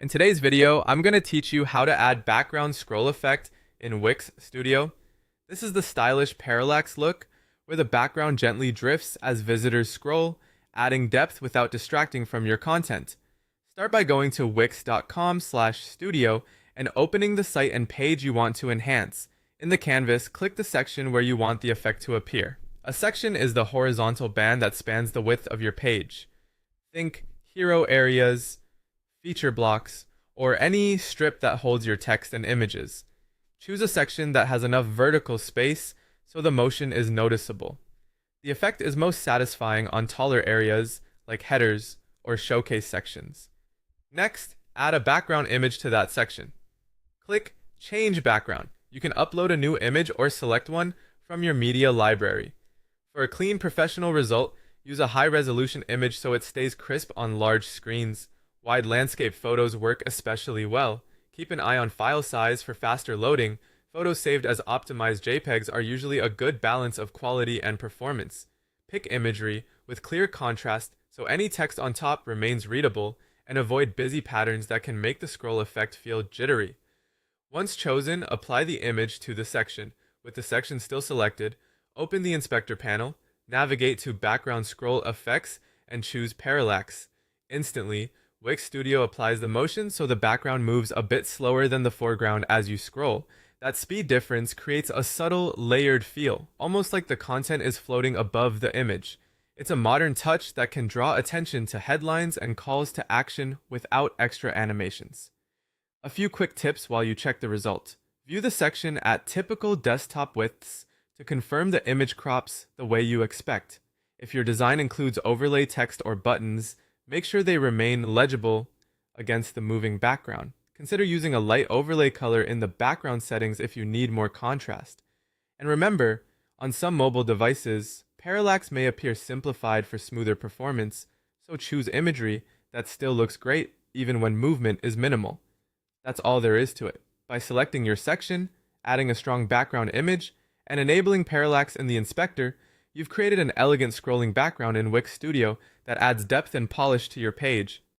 In today's video, I'm going to teach you how to add background scroll effect in Wix Studio. This is the stylish parallax look, where the background gently drifts as visitors scroll, adding depth without distracting from your content. Start by going to wix.com/studio and opening the site and page you want to enhance. In the canvas, click the section where you want the effect to appear. A section is the horizontal band that spans the width of your page. Think hero areas, feature blocks, or any strip that holds your text and images. Choose a section that has enough vertical space so the motion is noticeable. The effect is most satisfying on taller areas like headers or showcase sections. Next, add a background image to that section. Click Change Background. You can upload a new image or select one from your media library. For a clean professional result, use a high-resolution image so it stays crisp on large screens. Wide landscape photos work especially well. Keep an eye on file size for faster loading. Photos saved as optimized JPEGs are usually a good balance of quality and performance. Pick imagery with clear contrast so any text on top remains readable, and avoid busy patterns that can make the scroll effect feel jittery. Once chosen, apply the image to the section. With the section still selected, open the inspector panel, navigate to background scroll effects, and choose parallax. Instantly, Wix Studio applies the motion so the background moves a bit slower than the foreground as you scroll. That speed difference creates a subtle, layered feel, almost like the content is floating above the image. It's a modern touch that can draw attention to headlines and calls to action without extra animations. A few quick tips while you check the result. View the section at typical desktop widths to confirm the image crops the way you expect. If your design includes overlay text or buttons, make sure they remain legible against the moving background. Consider using a light overlay color in the background settings if you need more contrast. And remember, on some mobile devices, parallax may appear simplified for smoother performance, so choose imagery that still looks great even when movement is minimal. That's all there is to it. By selecting your section, adding a strong background image, and enabling parallax in the inspector, you've created an elegant scrolling background in Wix Studio that adds depth and polish to your page.